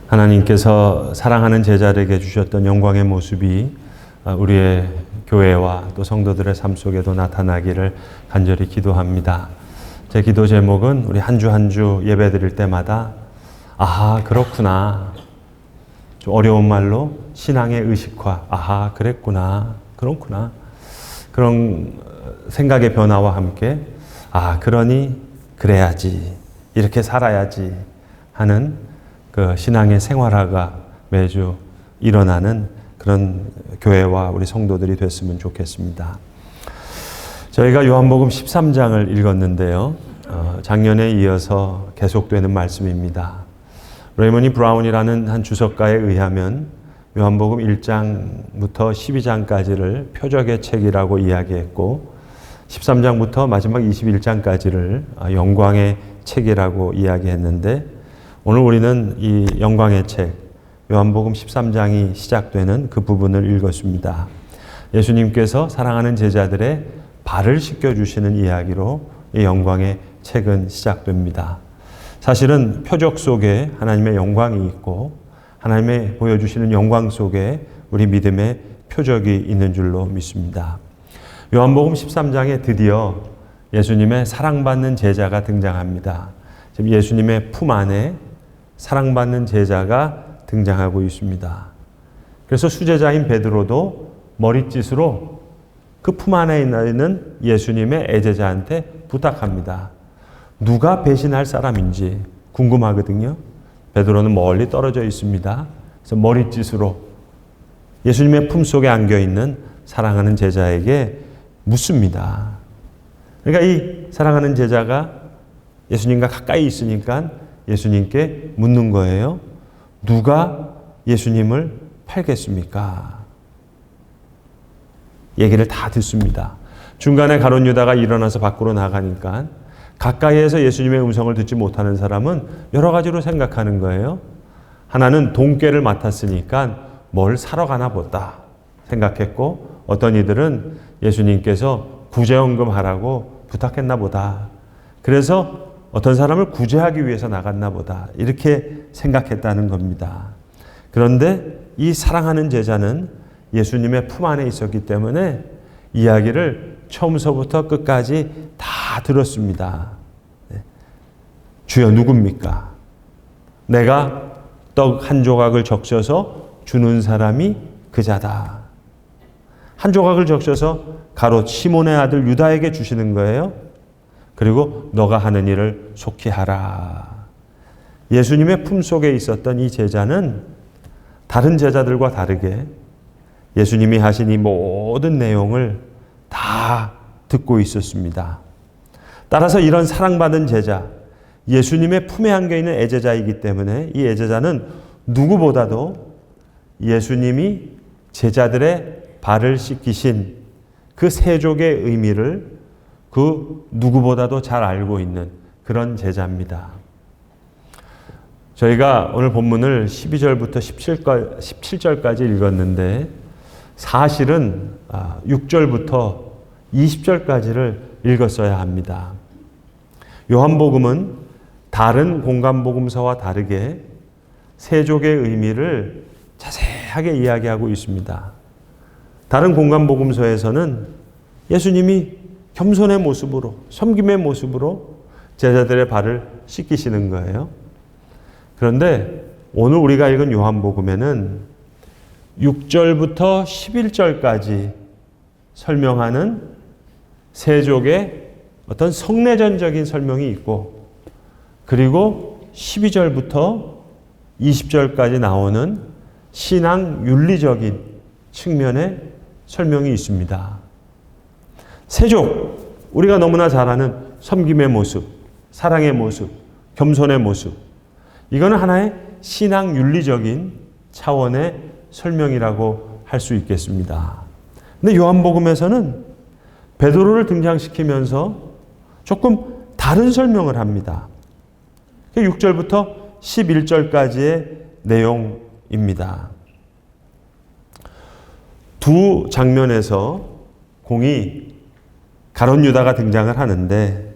하나님께서 사랑하는 제자들에게 주셨던 영광의 모습이 우리의 교회와 또 성도들의 삶 속에도 나타나기를 간절히 기도합니다. 제 기도 제목은 우리 한 주 한 주 예배 드릴 때마다 아하 그렇구나, 좀 어려운 말로 신앙의 의식화, 아하 그랬구나, 그렇구나, 그런 생각의 변화와 함께 그러니 그래야지, 이렇게 살아야지 하는 그 신앙의 생활화가 매주 일어나는 그런 교회와 우리 성도들이 됐으면 좋겠습니다. 저희가 요한복음 13장을 읽었는데요. 작년에 이어서 계속되는 말씀입니다. 레이머니 브라운이라는 한 주석가에 의하면 요한복음 1장부터 12장까지를 표적의 책이라고 이야기했고 13장부터 마지막 21장까지를 영광의 책이라고 이야기했는데 오늘 우리는 이 영광의 책 요한복음 13장이 시작되는 그 부분을 읽었습니다. 예수님께서 사랑하는 제자들의 발을 씻겨주시는 이야기로 이 영광의 책은 시작됩니다. 사실은 표적 속에 하나님의 영광이 있고 하나님의 보여주시는 영광 속에 우리 믿음의 표적이 있는 줄로 믿습니다. 요한복음 13장에 드디어 예수님의 사랑받는 제자가 등장합니다. 지금 예수님의 품 안에 사랑받는 제자가 등장하고 있습니다. 그래서 수제자인 베드로도 머릿짓으로 그 품 안에 있는 예수님의 애제자한테 부탁합니다. 누가 배신할 사람인지 궁금하거든요. 베드로는 멀리 떨어져 있습니다. 그래서 머릿짓으로 예수님의 품 속에 안겨있는 사랑하는 제자에게 묻습니다. 그러니까 이 사랑하는 제자가 예수님과 가까이 있으니까 예수님께 묻는 거예요. 누가 예수님을 팔겠습니까? 얘기를 다 듣습니다. 중간에 가룟 유다가 일어나서 밖으로 나가니까 가까이에서 예수님의 음성을 듣지 못하는 사람은 여러 가지로 생각하는 거예요. 하나는 돈꾀를 맡았으니까 뭘 사러 가나 보다 생각했고, 어떤 이들은 예수님께서 구제헌금 하라고 부탁했나 보다. 그래서 어떤 사람을 구제하기 위해서 나갔나 보다. 이렇게 생각했다는 겁니다. 그런데 이 사랑하는 제자는 예수님의 품 안에 있었기 때문에 이야기를 처음서부터 끝까지 다 들었습니다. 주여 누굽니까? 내가 떡 한 조각을 적셔서 주는 사람이 그자다. 한 조각을 적셔서 가롯 시몬의 아들 유다에게 주시는 거예요. 그리고 너가 하는 일을 속히 하라. 예수님의 품 속에 있었던 이 제자는 다른 제자들과 다르게 예수님이 하신 이 모든 내용을 다 듣고 있었습니다. 따라서 이런 사랑받은 제자, 예수님의 품에 안겨있는 애제자이기 때문에 이 애제자는 누구보다도 예수님이 제자들의 발을 씻기신 그 세족의 의미를 그 누구보다도 잘 알고 있는 그런 제자입니다. 저희가 오늘 본문을 12절부터 17절까지 읽었는데 사실은 6절부터 20절까지를 읽었어야 합니다. 요한복음은 다른 공간복음서와 다르게 세족의 의미를 자세하게 이야기하고 있습니다. 다른 공간복음서에서는 예수님이 겸손의 모습으로, 섬김의 모습으로 제자들의 발을 씻기시는 거예요. 그런데 오늘 우리가 읽은 요한복음에는 6절부터 11절까지 설명하는 세족의 어떤 성내전적인 설명이 있고, 그리고 12절부터 20절까지 나오는 신앙 윤리적인 측면의 설명이 있습니다. 세족, 우리가 너무나 잘 아는 섬김의 모습, 사랑의 모습, 겸손의 모습, 이거는 하나의 신앙 윤리적인 차원의 설명이라고 할 수 있겠습니다. 근데 요한복음에서는 베드로를 등장시키면서 조금 다른 설명을 합니다. 6절부터 11절까지의 내용입니다. 두 장면에서 공이 가룟 유다가 등장을 하는데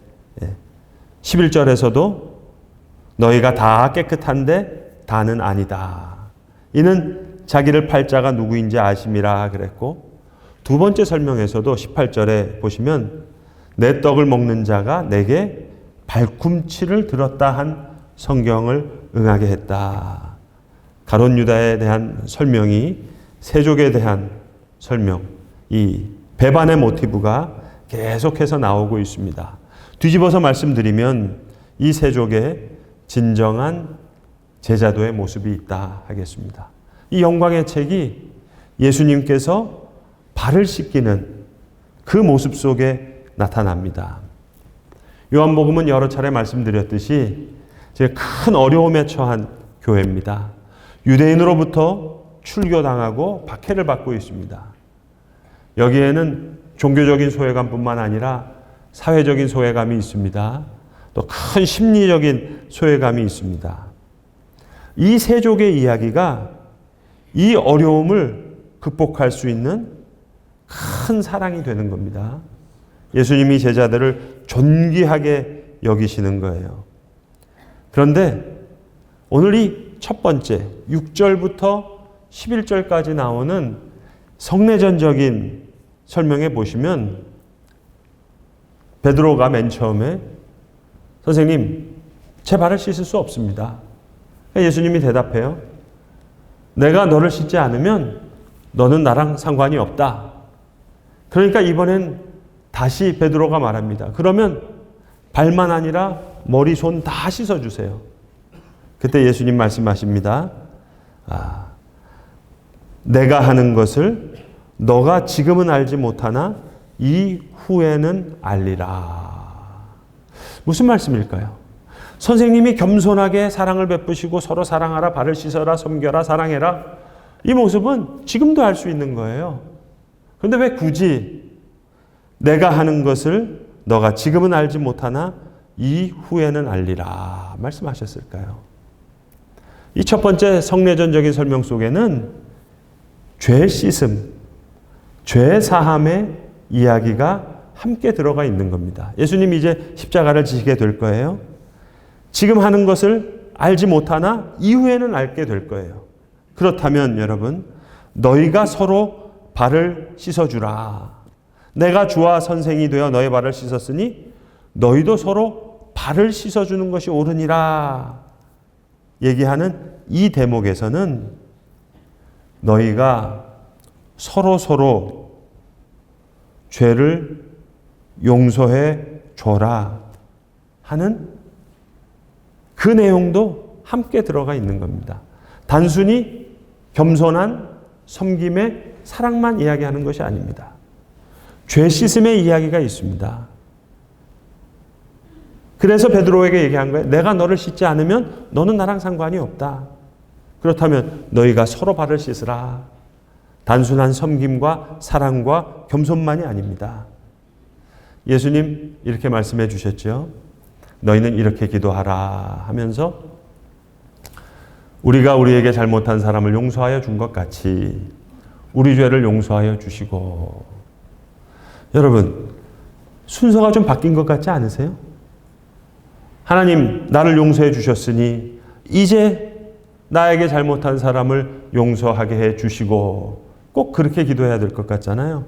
11절에서도 너희가 다 깨끗한데 다는 아니다. 이는 자기를 팔 자가 누구인지 아심이라 그랬고, 두 번째 설명에서도 18절에 보시면 내 떡을 먹는 자가 내게 발꿈치를 들었다 한 성경을 응하게 했다. 가룟 유다에 대한 설명이 세족에 대한 설명, 이 배반의 모티브가 계속해서 나오고 있습니다. 뒤집어서 말씀드리면 이 세족에 진정한 제자도의 모습이 있다 하겠습니다. 이 영광의 책이 예수님께서 발을 씻기는 그 모습 속에 나타납니다. 요한복음은 여러 차례 말씀드렸듯이 큰 어려움에 처한 교회입니다. 유대인으로부터 출교당하고 박해를 받고 있습니다. 여기에는 종교적인 소외감뿐만 아니라 사회적인 소외감이 있습니다. 또 큰 심리적인 소외감이 있습니다. 이 세족의 이야기가 이 어려움을 극복할 수 있는 큰 사랑이 되는 겁니다. 예수님이 제자들을 존귀하게 여기시는 거예요. 그런데 오늘 이 첫 번째 6절부터 11절까지 나오는 성내전적인 설명에 보시면 베드로가 맨 처음에 선생님, 제 발을 씻을 수 없습니다. 예수님이 대답해요. 내가 너를 씻지 않으면 너는 나랑 상관이 없다. 그러니까 이번엔 다시 베드로가 말합니다. 그러면 발만 아니라 머리, 손 다 씻어주세요. 그때 예수님 말씀하십니다. 내가 하는 것을 너가 지금은 알지 못하나 이후에는 알리라. 무슨 말씀일까요? 선생님이 겸손하게 사랑을 베푸시고 서로 사랑하라, 발을 씻어라, 섬겨라, 사랑해라. 이 모습은 지금도 할 수 있는 거예요. 그런데 왜 굳이 내가 하는 것을 너가 지금은 알지 못하나 이후에는 알리라 말씀하셨을까요? 이 첫 번째 성내전적인 설명 속에는 죄 씻음, 죄 사함의 이야기가 함께 들어가 있는 겁니다. 예수님이 이제 십자가를 지시게 될 거예요. 지금 하는 것을 알지 못하나 이후에는 알게 될 거예요. 그렇다면 여러분, 너희가 서로 발을 씻어주라. 내가 주와 선생이 되어 너희 발을 씻었으니 너희도 서로 발을 씻어주는 것이 옳으니라. 얘기하는 이 대목에서는 너희가 서로 죄를 용서해 줘라 하는 그 내용도 함께 들어가 있는 겁니다. 단순히 겸손한 섬김의 사랑만 이야기하는 것이 아닙니다. 죄 씻음의 이야기가 있습니다. 그래서 베드로에게 얘기한 거예요. 내가 너를 씻지 않으면 너는 나랑 상관이 없다. 그렇다면 너희가 서로 발을 씻으라. 단순한 섬김과 사랑과 겸손만이 아닙니다. 예수님 이렇게 말씀해 주셨죠. 너희는 이렇게 기도하라 하면서 우리가 우리에게 잘못한 사람을 용서하여 준 것 같이 우리 죄를 용서하여 주시고. 여러분, 순서가 좀 바뀐 것 같지 않으세요? 하나님 나를 용서해 주셨으니 이제 나에게 잘못한 사람을 용서하게 해 주시고, 꼭 그렇게 기도해야 될 것 같잖아요.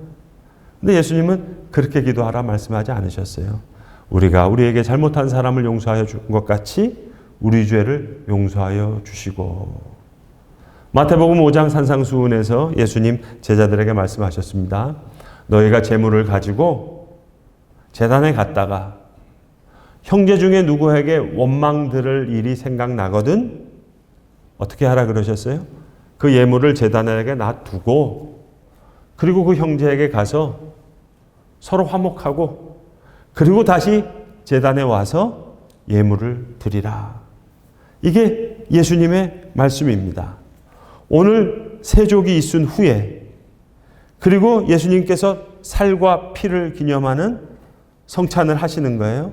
근데 예수님은 그렇게 기도하라 말씀하지 않으셨어요. 우리가 우리에게 잘못한 사람을 용서하여 준 것 같이 우리 죄를 용서하여 주시고. 마태복음 5장 산상수훈에서 예수님 제자들에게 말씀하셨습니다. 너희가 재물을 가지고 제단에 갔다가 형제 중에 누구에게 원망 들을 일이 생각나거든 어떻게 하라 그러셨어요? 그 예물을 제단에게 놔두고 그리고 그 형제에게 가서 서로 화목하고 그리고 다시 제단에 와서 예물을 드리라. 이게 예수님의 말씀입니다. 오늘 세족이 있은 후에 그리고 예수님께서 살과 피를 기념하는 성찬을 하시는 거예요.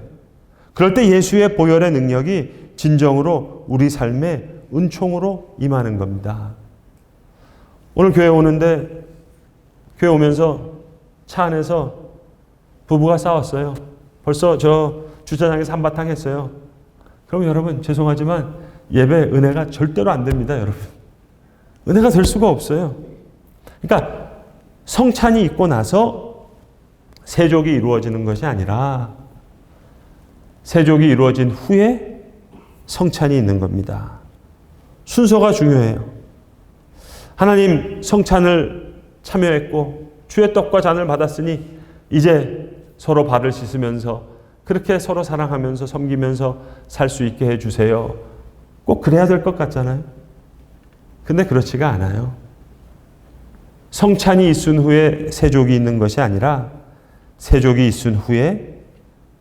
그럴 때 예수의 보혈의 능력이 진정으로 우리 삶에 은총으로 임하는 겁니다. 오늘 교회 오는데 교회 오면서 차 안에서 부부가 싸웠어요. 벌써 저 주차장에서 한바탕 했어요. 그럼 여러분 죄송하지만 예배 은혜가 절대로 안 됩니다, 여러분. 은혜가 될 수가 없어요. 그러니까 성찬이 있고 나서 세족이 이루어지는 것이 아니라 세족이 이루어진 후에 성찬이 있는 겁니다. 순서가 중요해요. 하나님 성찬을 참여했고 주의 떡과 잔을 받았으니 이제 서로 발을 씻으면서 그렇게 서로 사랑하면서 섬기면서 살 수 있게 해주세요. 꼭 그래야 될 것 같잖아요. 근데 그렇지가 않아요. 성찬이 있은 후에 세족이 있는 것이 아니라 세족이 있은 후에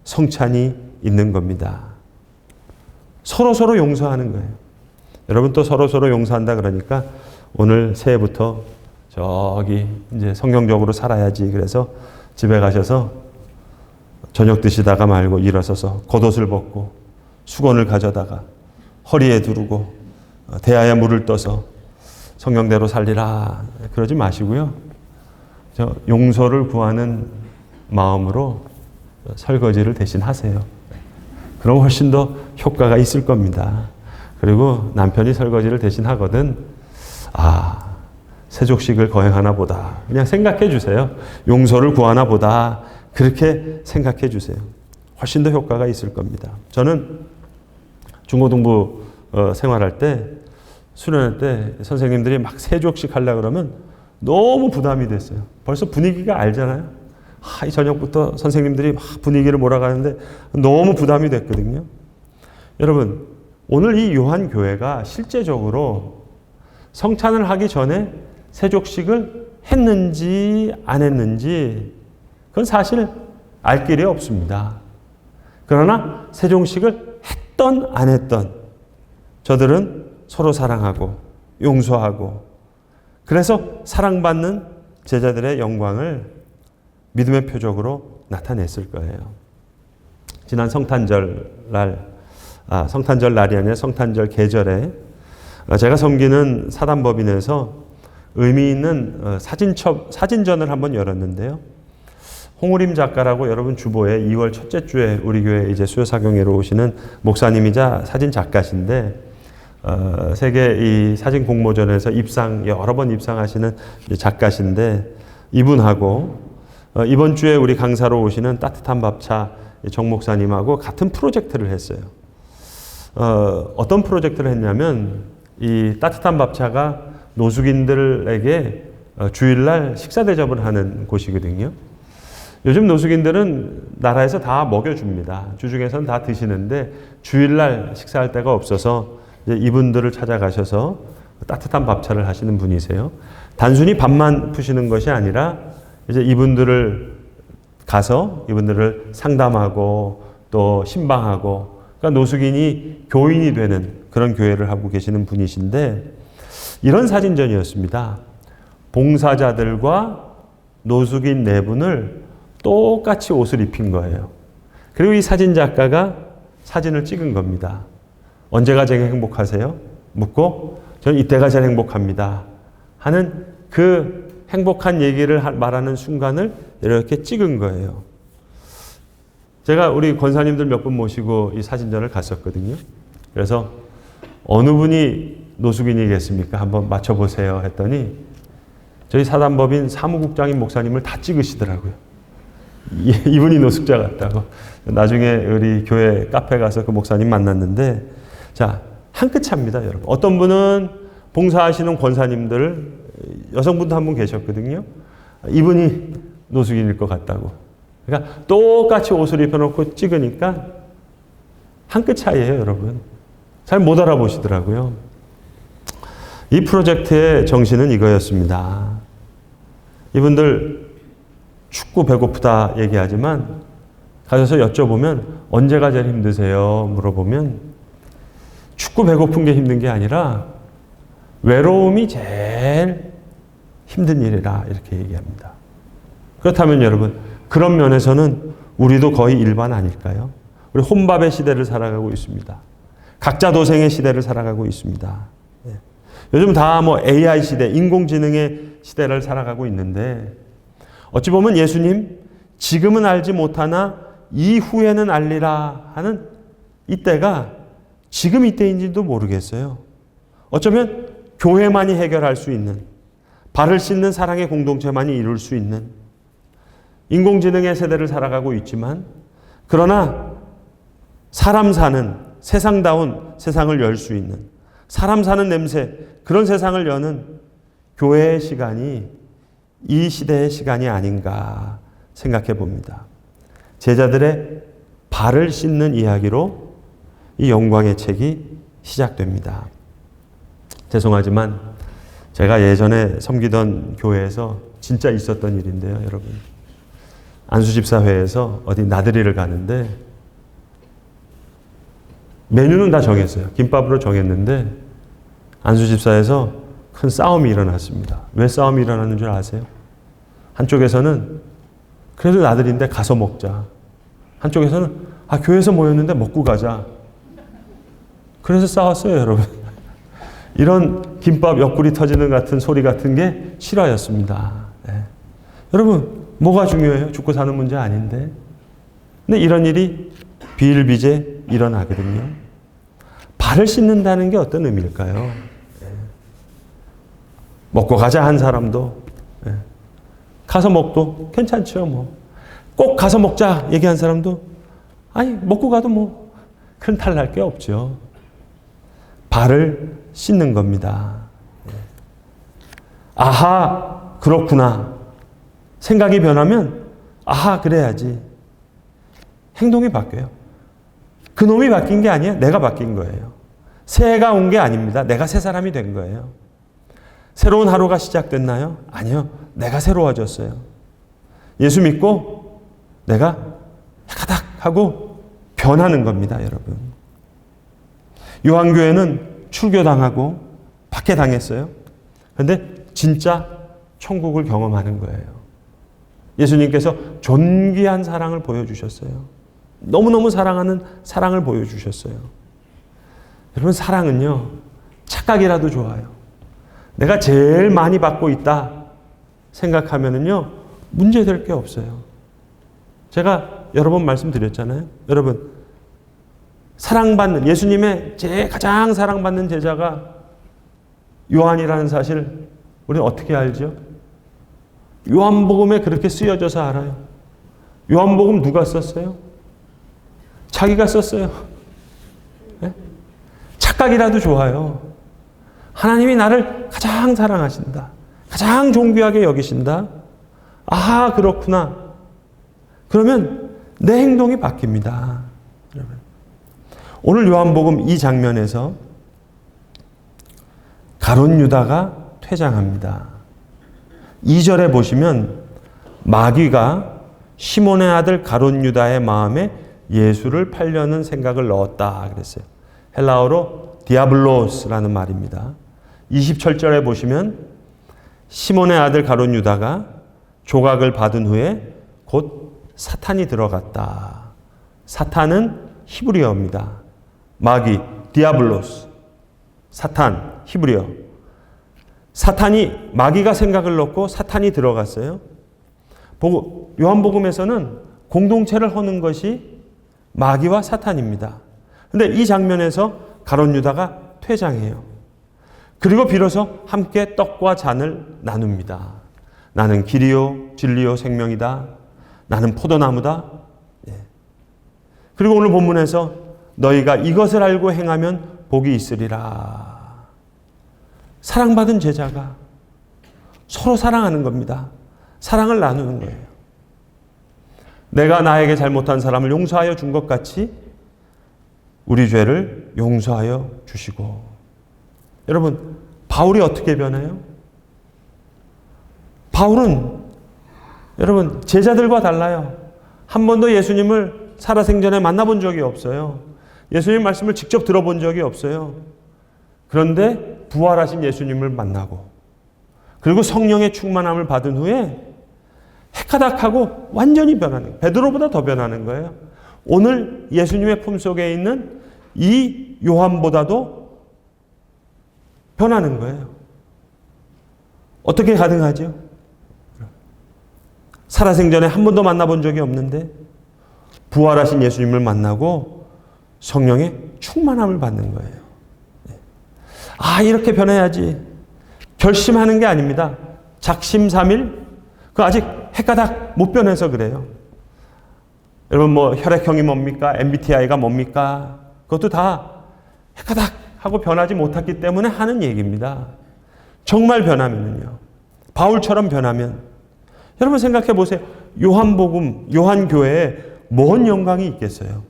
성찬이 있는 겁니다. 서로 용서하는 거예요. 여러분 또 서로 용서한다 그러니까 오늘 새해부터 저기 이제 성경적으로 살아야지. 그래서 집에 가셔서 저녁 드시다가 말고 일어서서 겉옷을 벗고 수건을 가져다가 허리에 두르고 대야에 물을 떠서 성경대로 살리라 그러지 마시고요. 용서를 구하는 마음으로 설거지를 대신 하세요. 그럼 훨씬 더 효과가 있을 겁니다. 그리고 남편이 설거지를 대신 하거든 세족식을 거행하나 보다 그냥 생각해 주세요. 용서를 구하나 보다 그렇게 생각해 주세요. 훨씬 더 효과가 있을 겁니다. 저는 중고등부 생활할 때 수련회 때 선생님들이 막 세족식 하려고 그러면 너무 부담이 됐어요. 벌써 분위기가 알잖아요. 이 저녁부터 선생님들이 막 분위기를 몰아가는데 너무 부담이 됐거든요. 여러분 오늘 이 요한교회가 실제적으로 성찬을 하기 전에 세족식을 했는지 안 했는지 그건 사실 알 길이 없습니다. 그러나 세종식을 했던 안 했던 저들은 서로 사랑하고 용서하고 그래서 사랑받는 제자들의 영광을 믿음의 표적으로 나타냈을 거예요. 지난 성탄절 날이 아니라 성탄절 계절에 제가 섬기는 사단법인에서 의미 있는 사진전을 한번 열었는데요. 홍우림 작가라고 여러분 주보에 2월 첫째 주에 우리 교회 이제 수요사경회로 오시는 목사님이자 사진 작가신데 세계 이 사진 공모전에서 여러 번 입상하시는 작가신데 이분하고 이번 주에 우리 강사로 오시는 따뜻한 밥차 정 목사님하고 같은 프로젝트를 했어요. 어떤 프로젝트를 했냐면 이 따뜻한 밥차가 노숙인들에게 주일날 식사 대접을 하는 곳이거든요. 요즘 노숙인들은 나라에서 다 먹여줍니다. 주중에서는 다 드시는데 주일날 식사할 데가 없어서 이제 이분들을 찾아가셔서 따뜻한 밥차를 하시는 분이세요. 단순히 밥만 푸시는 것이 아니라 이제 이분들을 가서 이분들을 상담하고 또 신방하고 그러니까 노숙인이 교인이 되는 그런 교회를 하고 계시는 분이신데 이런 사진전이었습니다. 봉사자들과 노숙인 네 분을 똑같이 옷을 입힌 거예요. 그리고 이 사진 작가가 사진을 찍은 겁니다. 언제가 제일 행복하세요? 묻고 저는 이때가 제일 행복합니다. 하는 그 행복한 얘기를 말하는 순간을 이렇게 찍은 거예요. 제가 우리 권사님들 몇 분 모시고 이 사진전을 갔었거든요. 그래서 어느 분이 노숙인이겠습니까? 한번 맞춰보세요 했더니 저희 사단법인 사무국장인 목사님을 다 찍으시더라고요. 이분이 노숙자 같다고. 나중에 우리 교회 카페 가서 그 목사님 만났는데 자, 한 끗 차입니다, 여러분. 어떤 분은 봉사하시는 권사님들 여성분도 한 분 계셨거든요. 이분이 노숙인일 것 같다고. 그러니까 똑같이 옷을 입혀놓고 찍으니까 한 끗 차이예요, 여러분. 잘 못 알아보시더라고요. 이 프로젝트의 정신은 이거였습니다. 이분들 춥고 배고프다 얘기하지만 가셔서 여쭤보면 언제가 제일 힘드세요? 물어보면 춥고 배고픈 게 힘든 게 아니라 외로움이 제일 힘든 일이라 이렇게 얘기합니다. 그렇다면 여러분 그런 면에서는 우리도 거의 일반 아닐까요? 우리 혼밥의 시대를 살아가고 있습니다. 각자 도생의 시대를 살아가고 있습니다. 요즘 다 AI 시대, 인공지능의 시대를 살아가고 있는데 어찌 보면 예수님 지금은 알지 못하나 이후에는 알리라 하는 이때가 지금 이때인지도 모르겠어요. 어쩌면 교회만이 해결할 수 있는, 발을 씻는 사랑의 공동체만이 이룰 수 있는 인공지능의 세대를 살아가고 있지만, 그러나 사람 사는, 세상다운 세상을 열 수 있는, 사람 사는 냄새, 그런 세상을 여는 교회의 시간이 이 시대의 시간이 아닌가 생각해 봅니다. 제자들의 발을 씻는 이야기로 이 영광의 책이 시작됩니다. 죄송하지만 제가 예전에 섬기던 교회에서 진짜 있었던 일인데요, 여러분. 안수집사회에서 어디 나들이를 가는데 메뉴는 다 정했어요. 김밥으로 정했는데 안수집사에서 큰 싸움이 일어났습니다. 왜 싸움이 일어났는 줄 아세요? 한쪽에서는 그래도 나들이인데 가서 먹자. 한쪽에서는 교회에서 모였는데 먹고 가자. 그래서 싸웠어요, 여러분. 이런 김밥 옆구리 터지는 같은 소리 같은 게 실화였습니다. 네. 여러분, 뭐가 중요해요? 죽고 사는 문제 아닌데. 근데 이런 일이 비일비재 일어나거든요. 발을 씻는다는 게 어떤 의미일까요? 네. 먹고 가자 한 사람도 네. 가서 먹도 괜찮죠. 뭐. 꼭 가서 먹자 얘기한 사람도 아니 먹고 가도 뭐 큰 탈 날 게 없죠. 발을 씻는 겁니다. 네. 아하 그렇구나. 생각이 변하면 아하 그래야지. 행동이 바뀌어요. 그 놈이 바뀐 게 아니에요. 내가 바뀐 거예요. 새해가 온 게 아닙니다. 내가 새 사람이 된 거예요. 새로운 하루가 시작됐나요? 아니요. 내가 새로워졌어요. 예수 믿고 내가 가닥 하고 변하는 겁니다, 여러분. 요한교회는 출교당하고 박해당했어요. 그런데 진짜 천국을 경험하는 거예요. 예수님께서 존귀한 사랑을 보여주셨어요. 너무너무 사랑하는 사랑을 보여주셨어요. 여러분, 사랑은요, 착각이라도 좋아요. 내가 제일 많이 받고 있다 생각하면은요, 문제될 게 없어요. 제가 여러 번 말씀드렸잖아요. 여러분, 사랑받는, 예수님의 제일 가장 사랑받는 제자가 요한이라는 사실, 우리는 어떻게 알죠? 요한복음에 그렇게 쓰여져서 알아요. 요한복음 누가 썼어요? 자기가 썼어요. 네? 착각이라도 좋아요. 하나님이 나를 가장 사랑하신다. 가장 존귀하게 여기신다. 아하, 그렇구나. 그러면 내 행동이 바뀝니다. 여러분. 오늘 요한복음 이 장면에서 가룟 유다가 퇴장합니다. 2절에 보시면 마귀가 시몬의 아들 가룟 유다의 마음에 예수를 팔려는 생각을 넣었다 그랬어요. 헬라어로 디아블로스라는 말입니다. 27절에 보시면 시몬의 아들 가룟 유다가 조각을 받은 후에 곧 사탄이 들어갔다. 사탄은 히브리어입니다. 마귀, 디아블로스, 사탄, 히브리어. 사탄이, 마귀가 생각을 넣고 사탄이 들어갔어요. 요한복음에서는 공동체를 허는 것이 마귀와 사탄입니다. 근데 이 장면에서 가룟 유다가 퇴장해요. 그리고 비로소 함께 떡과 잔을 나눕니다. 나는 길이요, 진리요, 생명이다. 나는 포도나무다. 예. 그리고 오늘 본문에서 너희가 이것을 알고 행하면 복이 있으리라. 사랑받은 제자가 서로 사랑하는 겁니다. 사랑을 나누는 거예요. 내가 나에게 잘못한 사람을 용서하여 준 것 같이 우리 죄를 용서하여 주시고. 여러분, 바울이 어떻게 변해요? 바울은 여러분 제자들과 달라요. 한 번도 예수님을 살아생전에 만나본 적이 없어요. 예수님 말씀을 직접 들어본 적이 없어요. 그런데 부활하신 예수님을 만나고 그리고 성령의 충만함을 받은 후에 해가닥하고 완전히 변하는 거예요. 베드로보다 더 변하는 거예요. 오늘 예수님의 품속에 있는 이 요한보다도 변하는 거예요. 어떻게 가능하죠? 살아생전에 한 번도 만나본 적이 없는데 부활하신 예수님을 만나고 성령의 충만함을 받는 거예요. 아, 이렇게 변해야지. 결심하는 게 아닙니다. 작심삼일? 그 아직 해가닥 못 변해서 그래요. 여러분 뭐 혈액형이 뭡니까? MBTI가 뭡니까? 그것도 다 해가닥 하고 변하지 못했기 때문에 하는 얘기입니다. 정말 변하면요. 바울처럼 변하면 여러분 생각해 보세요. 요한복음, 요한교회에 뭔 영광이 있겠어요?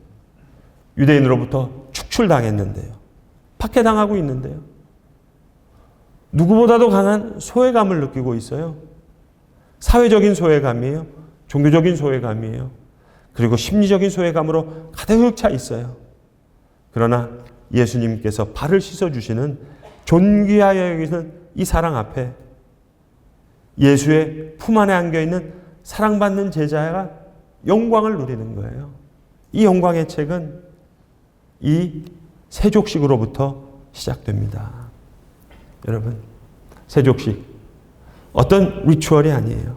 유대인으로부터 축출당했는데요. 박해당하고 있는데요. 누구보다도 강한 소외감을 느끼고 있어요. 사회적인 소외감이에요. 종교적인 소외감이에요. 그리고 심리적인 소외감으로 가득 차 있어요. 그러나 예수님께서 발을 씻어주시는 존귀하여 여기는 이 사랑 앞에 예수의 품 안에 안겨있는 사랑받는 제자가 영광을 누리는 거예요. 이 영광의 책은 이 세족식으로부터 시작됩니다. 여러분, 세족식 어떤 리추얼이 아니에요.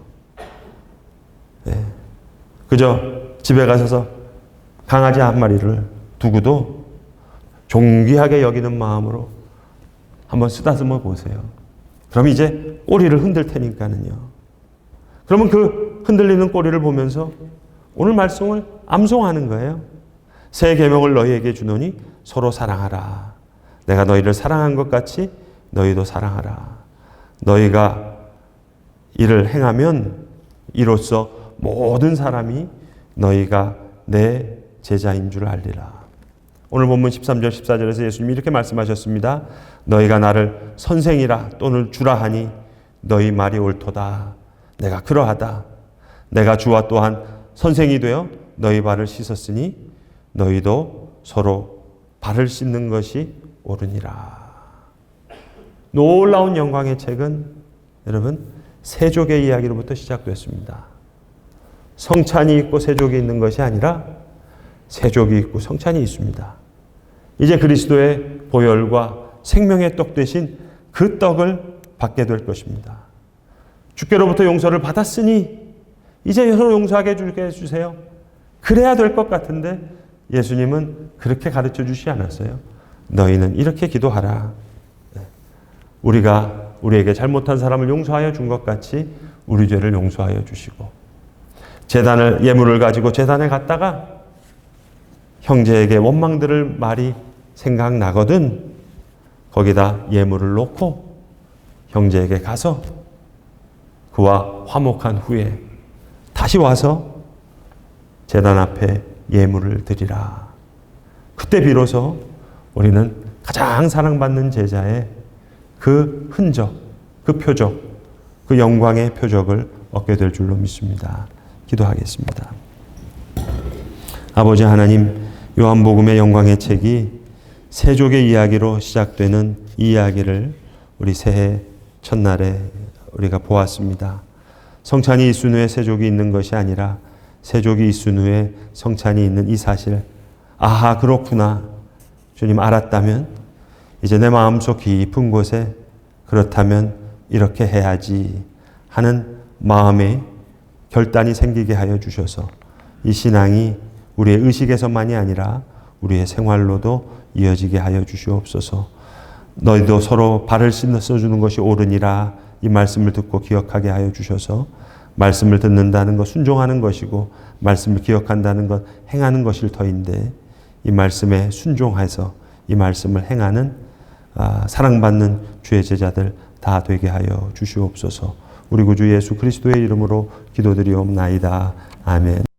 네. 그저 집에 가셔서 강아지 한 마리를 두고도 존귀하게 여기는 마음으로 한번 쓰다듬어 보세요. 그럼 이제 꼬리를 흔들 테니까는요. 그러면 그 흔들리는 꼬리를 보면서 오늘 말씀을 암송하는 거예요. 새 계명을 너희에게 주노니 서로 사랑하라. 내가 너희를 사랑한 것 같이 너희도 사랑하라. 너희가 이를 행하면 이로써 모든 사람이 너희가 내 제자인 줄 알리라. 오늘 본문 13절 14절에서 예수님이 이렇게 말씀하셨습니다. 너희가 나를 선생이라 또는 주라 하니 너희 말이 옳도다. 내가 그러하다. 내가 주와 또한 선생이 되어 너희 발을 씻었으니 너희도 서로 발을 씻는 것이 옳으니라. 놀라운 영광의 책은 여러분 세족의 이야기로부터 시작됐습니다. 성찬이 있고 세족이 있는 것이 아니라 세족이 있고 성찬이 있습니다. 이제 그리스도의 보혈과 생명의 떡 대신 그 떡을 받게 될 것입니다. 주께로부터 용서를 받았으니 이제 서로 용서하게 해주세요. 그래야 될 것 같은데 예수님은 그렇게 가르쳐 주시지 않았어요. 너희는 이렇게 기도하라. 우리가 우리에게 잘못한 사람을 용서하여 준 것 같이 우리 죄를 용서하여 주시고 제단을 예물을 가지고 제단에 갔다가 형제에게 원망 들을 말이 생각나거든 거기다 예물을 놓고 형제에게 가서 그와 화목한 후에 다시 와서 제단 앞에 예물을 드리라. 그때 비로소 우리는 가장 사랑받는 제자의 그 흔적, 그 표적, 그 영광의 표적을 얻게 될 줄로 믿습니다. 기도하겠습니다. 아버지 하나님, 요한복음의 영광의 책이 세족의 이야기로 시작되는 이 이야기를 우리 새해 첫날에 우리가 보았습니다. 성찬이 있은 후에 세족이 있는 것이 아니라 세족이 있은 후에 성찬이 있는 이 사실, 아하 그렇구나 주님 알았다면 이제 내 마음속 깊은 곳에 그렇다면 이렇게 해야지 하는 마음의 결단이 생기게 하여 주셔서 이 신앙이 우리의 의식에서만이 아니라 우리의 생활로도 이어지게 하여 주시옵소서. 너희도 서로 발을 씻어주는 것이 옳으니라 이 말씀을 듣고 기억하게 하여 주셔서 말씀을 듣는다는 것 순종하는 것이고 말씀을 기억한다는 것 행하는 것일 터인데 이 말씀에 순종해서 이 말씀을 행하는 사랑받는 주의 제자들 다 되게 하여 주시옵소서. 우리 구주 예수 그리스도의 이름으로 기도드리옵나이다. 아멘.